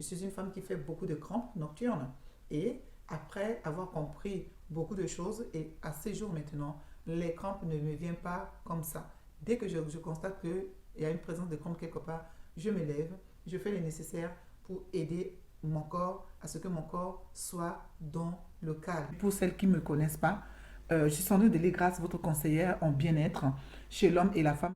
suis une femme qui fait beaucoup de crampes nocturnes. Et après avoir compris beaucoup de choses, et à ces jours maintenant, les crampes ne me viennent pas comme ça. Dès que je constate qu'il y a une présence de crampes quelque part, je me lève, je fais le nécessaire pour aider mon corps à ce que mon corps soit dans le calme. Pour celles qui ne me connaissent pas, je suis Sandrine Délé Grace, votre conseillère en bien-être chez l'homme et la femme.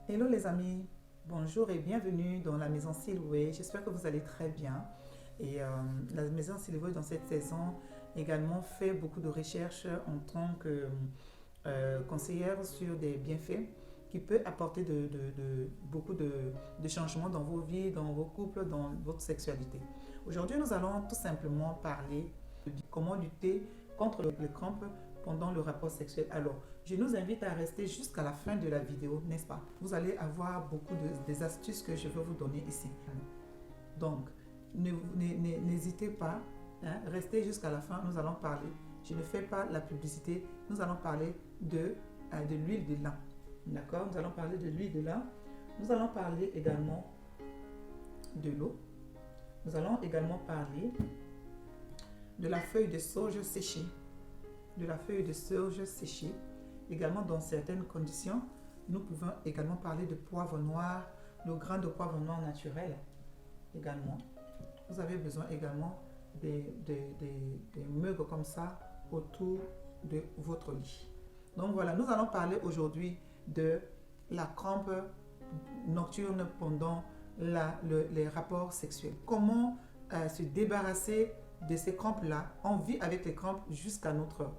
Hello les amis, bonjour et bienvenue dans la maison Silhouette. J'espère que vous allez très bien. Et la maison Silhouette dans cette saison également fait beaucoup de recherches en tant que conseillère sur des bienfaits qui peut apporter beaucoup de changements dans vos vies, dans vos couples, dans votre sexualité. Aujourd'hui, nous allons tout simplement parler de comment lutter contre les crampes pendant le rapport sexuel. Alors, je nous invite à rester jusqu'à la fin de la vidéo, n'est-ce pas? Vous allez avoir beaucoup des astuces que je vais vous donner ici. Donc, n'hésitez pas, hein, restez jusqu'à la fin, nous allons parler. Je ne fais pas la publicité, nous allons parler de l'huile de lin. D'accord? Nous allons parler de l'huile de lin. Nous allons parler également de l'eau. Nous allons également parler de la feuille de sauge séchée. De la feuille de sauge séchée. Également, dans certaines conditions, nous pouvons également parler de poivre noir, le grain de poivre noir naturel. Également, vous avez besoin également des mugs comme ça autour de votre lit. Donc voilà, nous allons parler aujourd'hui de la crampe nocturne pendant les rapports sexuels. Comment se débarrasser de ces crampes-là. On vit avec les crampes jusqu'à notre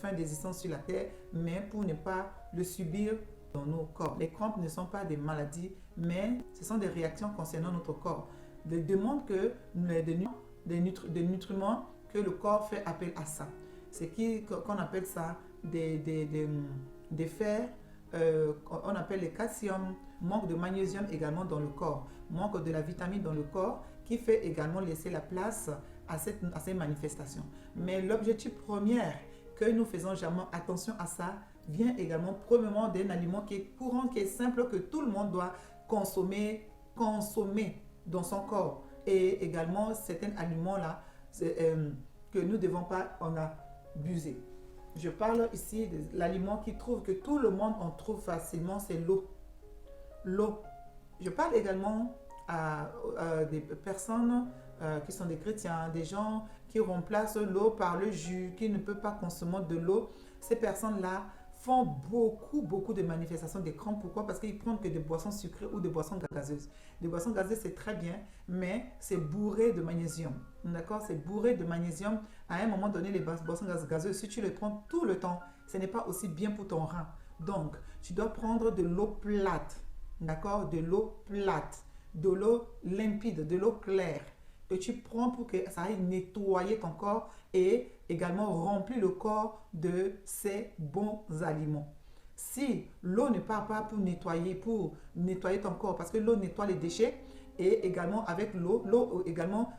fin d'existence sur la terre, mais pour ne pas le subir dans nos corps. Les crampes ne sont pas des maladies, mais ce sont des réactions concernant notre corps. Des demandes que des nutriments que le corps fait appel à ça. C'est qu'on appelle ça des fers, on appelle les calcium, manque de magnésium également dans le corps, manque de la vitamine dans le corps qui fait également laisser la place à ces manifestations. Mais l'objectif premier que nous faisons jamais attention à ça vient également premièrement d'un aliment qui est courant, qui est simple, que tout le monde doit consommer dans son corps. Et également certains aliments-là que nous ne devons pas en abuser. Je parle ici de l'aliment qui trouve que tout le monde en trouve facilement, c'est l'eau. L'eau. Je parle également à des personnes qui sont des chrétiens, des gens qui remplacent l'eau par le jus, qui ne peuvent pas consommer de l'eau. Ces personnes-là font beaucoup de manifestations de crampes. Pourquoi? Parce qu'ils prennent que des boissons sucrées ou des boissons gazeuses. Des boissons gazeuses, c'est très bien, mais c'est bourré de magnésium. D'accord? C'est bourré de magnésium. À un moment donné, les boissons gazeuses, si tu les prends tout le temps, ce n'est pas aussi bien pour ton rein. Donc, tu dois prendre de l'eau plate. D'accord? De l'eau plate, de l'eau limpide, de l'eau claire que tu prends pour que ça aille nettoyer ton corps et également remplir le corps de ces bons aliments. Si l'eau ne part pas pour nettoyer ton corps, parce que l'eau nettoie les déchets et également avec l'eau également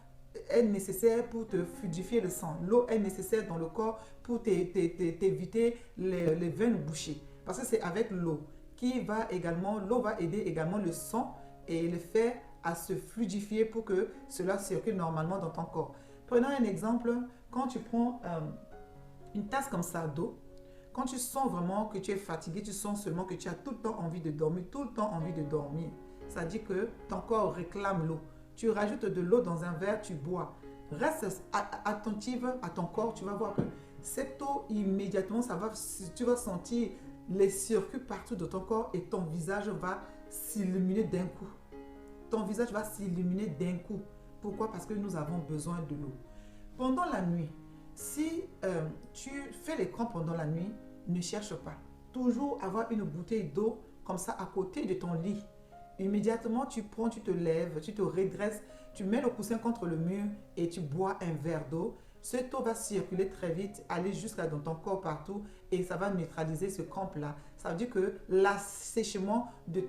est nécessaire pour te fluidifier le sang. L'eau est nécessaire dans le corps pour t'éviter les veines bouchées. Parce que c'est avec l'eau l'eau va aider également le sang et le faire à se fluidifier pour que cela circule normalement dans ton corps. Prenons un exemple, quand tu prends une tasse comme ça d'eau, quand tu sens vraiment que tu es fatigué, tu sens seulement que tu as tout le temps envie de dormir, ça dit que ton corps réclame l'eau. Tu rajoutes de l'eau dans un verre, tu bois. Reste attentive à ton corps, tu vas voir que cette eau, immédiatement, tu vas sentir les circuits partout de ton corps et ton visage va s'illuminer d'un coup. Ton visage va s'illuminer d'un coup. Pourquoi? Parce que nous avons besoin de l'eau. Pendant la nuit, si tu fais les crampes pendant la nuit, ne cherche pas. Toujours avoir une bouteille d'eau comme ça à côté de ton lit. Immédiatement, tu prends, tu te lèves, tu te redresses, tu mets le coussin contre le mur et tu bois un verre d'eau. Cette eau va circuler très vite, aller jusqu'à dans ton corps partout et ça va neutraliser ce crampe-là. Ça veut dire que l'assèchement des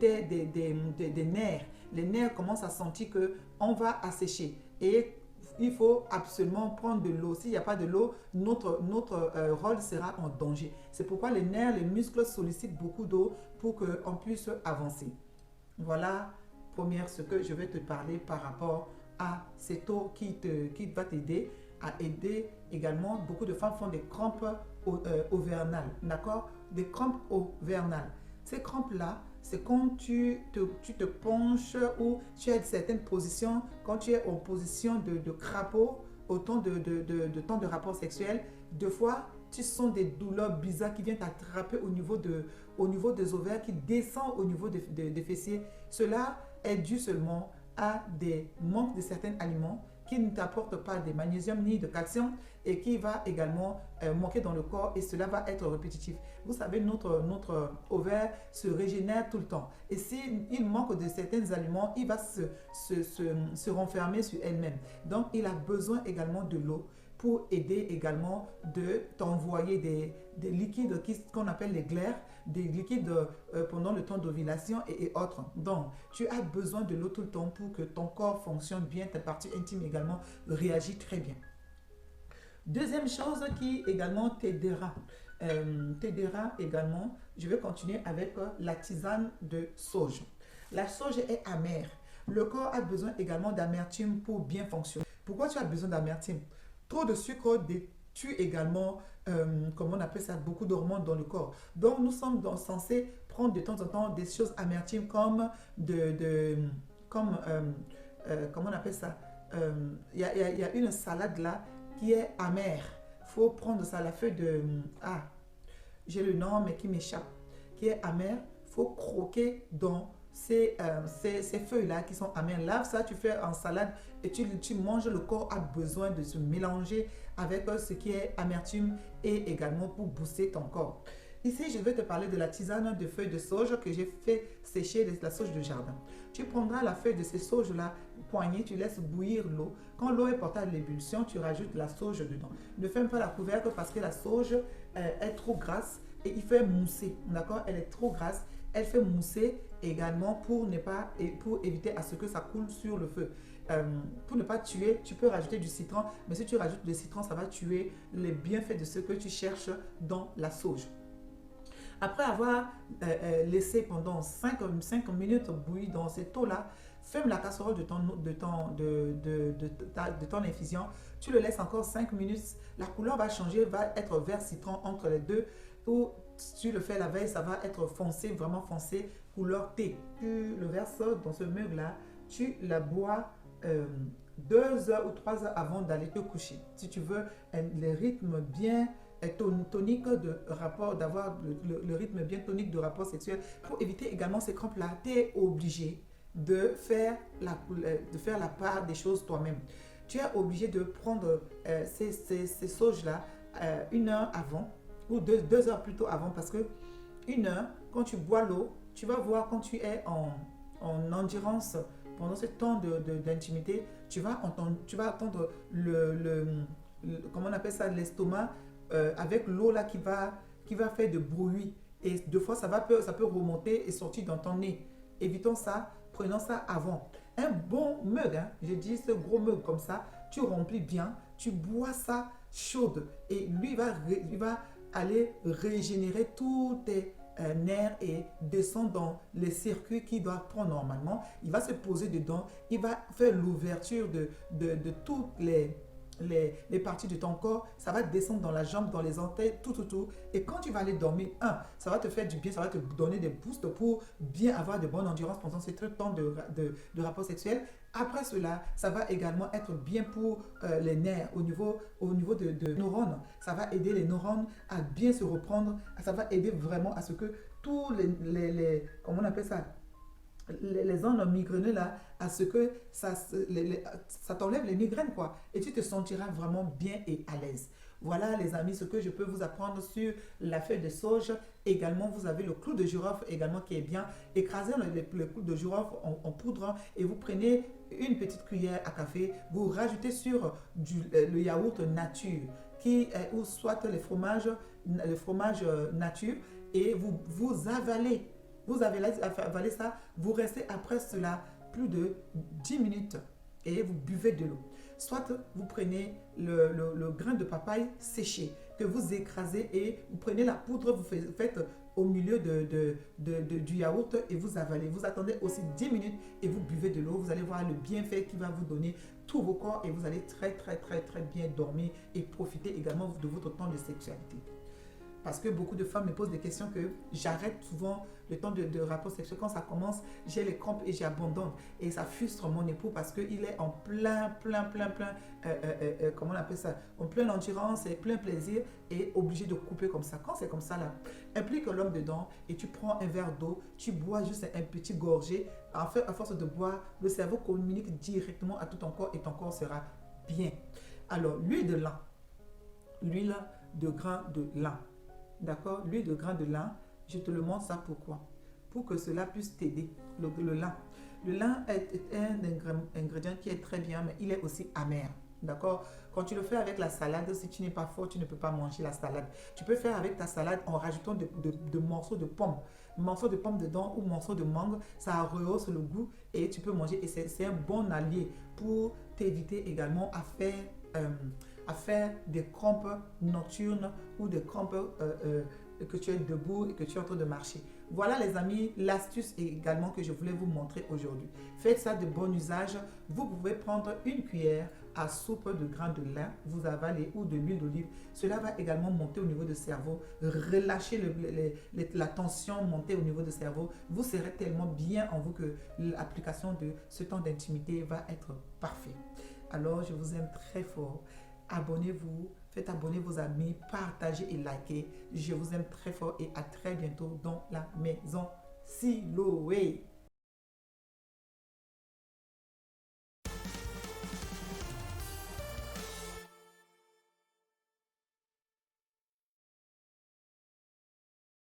nerfs, les nerfs commencent à sentir qu'on va assécher. Et il faut absolument prendre de l'eau. S'il n'y a pas de l'eau, notre rôle sera en danger. C'est pourquoi les nerfs, les muscles sollicitent beaucoup d'eau pour qu'on puisse avancer. Voilà, première, ce que je vais te parler par rapport à cette eau qui va t'aider à aider également. Beaucoup de femmes font des crampes overnales, d'accord? Des crampes overnales. Ces crampes-là, c'est quand tu te penches ou tu as certaines positions, quand tu es en position de crapaud, au temps temps de rapport sexuel, deux fois, tu sens des douleurs bizarres qui viennent t'attraper au niveau des ovaires, qui descendent au niveau des fessiers. Cela est dû seulement à des manques de certains aliments qui ne t'apportent pas de magnésium ni de calcium et qui va également manquer dans le corps, et cela va être répétitif. Vous savez, notre ovaire se régénère tout le temps. Et s'il manque de certains aliments, il va se renfermer sur elle-même. Donc, il a besoin également de l'eau pour aider également de t'envoyer des liquides qu'on appelle les glaires, des liquides pendant le temps d'ovulation et autres. Donc, tu as besoin de l'eau tout le temps pour que ton corps fonctionne bien, ta partie intime également réagit très bien. Deuxième chose qui également t'aidera également, je vais continuer avec la tisane de sauge. La sauge est amère. Le corps a besoin également d'amertume pour bien fonctionner. Pourquoi tu as besoin d'amertume? Trop de sucre tue également, comment on appelle ça, beaucoup d'hormones dans le corps. Donc, nous sommes censés prendre de temps en temps des choses amertumes comme comment on appelle ça? Il y a une salade là qui est amère. Il faut prendre ça, la feuille j'ai le nom mais qui m'échappe, qui est amère. Il faut croquer dans ces feuilles-là qui sont amères. Là, ça, tu fais en salade et tu manges. Le corps a besoin de se mélanger avec ce qui est amertume et également pour booster ton corps. Ici, je vais te parler de la tisane de feuilles de sauge que j'ai fait sécher de la sauge de jardin. Tu prendras la feuille de ces sauges-là, poignée, tu laisses bouillir l'eau. Quand l'eau est portée à l'ébullition, tu rajoutes la sauge dedans. Ne ferme pas la couvercle parce que la sauge est trop grasse et il fait mousser. D'accord? Elle est trop grasse. Elle fait mousser également pour éviter à ce que ça coule sur le feu. Pour ne pas tuer, tu peux rajouter du citron, mais si tu rajoutes du citron, ça va tuer les bienfaits de ce que tu cherches dans la sauge. Après avoir laissé pendant 5 minutes bouillir dans cette eau-là, ferme la casserole de ton infusion. Tu le laisses encore 5 minutes. La couleur va changer, va être vert citron entre les deux. Ou si tu le fais la veille, ça va être foncé, vraiment foncé, couleur thé. Tu le verses dans ce mug-là. Tu la bois 2 heures ou 3 heures avant d'aller te coucher. Si tu veux les rythmes bien tonique de rapport, d'avoir le rythme bien tonique de rapport sexuel, pour éviter également ces crampes-là, tu es obligé de faire la part des choses toi-même. Tu es obligé de prendre ces sauges-là 1 heure avant ou 2 heures plutôt avant, parce que 1 heure, quand tu bois l'eau, tu vas voir quand tu es en endurance pendant ce temps d'intimité, tu vas entendre comment on appelle ça, l'estomac avec l'eau là qui va faire de bruit, et deux fois ça peut remonter et sortir dans ton nez. Évitons ça, prenons ça avant. Un bon mug, je dis ce gros mug comme ça, tu remplis bien, tu bois ça chaude et lui il va aller régénérer tous tes nerfs et descendre dans les circuits qu'il doit prendre normalement. Il va se poser dedans, il va faire l'ouverture de toutes les parties de ton corps. Ça va descendre dans la jambe, dans les orteils, tout. Et quand tu vas aller dormir, ça va te faire du bien, ça va te donner des boosts pour bien avoir de bonne endurance pendant ce temps de rapport sexuel. Après cela, ça va également être bien pour les nerfs au niveau de neurones. Ça va aider les neurones à bien se reprendre. Ça va aider vraiment à ce que tous comment on appelle ça, les zones migraineuses là, à ce que ça t'enlève les migraines quoi, et tu te sentiras vraiment bien et à l'aise. Voilà les amis, ce que je peux vous apprendre sur la feuille de sauge. Également, vous avez le clou de girofle également qui est bien. Écrasez le clou de girofle en poudre et vous prenez une petite cuillère à café. Vous rajoutez sur le yaourt nature ou soit le fromage nature, et vous avalez. Vous avalez ça, vous restez après cela plus de 10 minutes et vous buvez de l'eau. Soit vous prenez le grain de papaye séché que vous écrasez et vous prenez la poudre, vous faites au milieu du yaourt et vous avalez. Vous attendez aussi 10 minutes et vous buvez de l'eau. Vous allez voir le bienfait qui va vous donner tout vos corps et vous allez très bien dormir et profiter également de votre temps de sexualité. Parce que beaucoup de femmes me posent des questions que j'arrête souvent le temps de rapport sexuel. Quand ça commence, j'ai les crampes et j'abandonne. Et ça frustre mon époux parce qu'il est en comment on appelle ça, en pleine endurance et plein plaisir et obligé de couper comme ça. Quand c'est comme ça, là, implique l'homme dedans et tu prends un verre d'eau, tu bois juste un petit gorgée. En fait, à force de boire, le cerveau communique directement à tout ton corps et ton corps sera bien. Alors, l'huile de lin, l'huile de grain de lin. D'accord? L'huile de grain de lin, je te le montre ça pourquoi? Pour que cela puisse t'aider. Le lin. Le lin est un ingrédient qui est très bien, mais il est aussi amer. D'accord? Quand tu le fais avec la salade, si tu n'es pas fort, tu ne peux pas manger la salade. Tu peux faire avec ta salade en rajoutant de morceaux de pommes. Morceaux de pommes dedans ou morceaux de mangue, ça rehausse le goût et tu peux manger. Et c'est un bon allié pour t'éviter également à faire des crampes nocturnes ou des crampes que tu es debout et que tu es en train de marcher. Voilà les amis, l'astuce également que je voulais vous montrer aujourd'hui. Faites ça de bon usage. Vous pouvez prendre une cuillère à soupe de grains de lin, vous avalez ou de l'huile d'olive. Cela va également monter au niveau du cerveau, relâcher la tension, monter au niveau du cerveau. Vous serez tellement bien en vous que l'application de ce temps d'intimité va être parfait. Alors, je vous aime très fort. Abonnez-vous, faites abonner vos amis, partagez et likez. Je vous aime très fort et à très bientôt dans la maison Siloé.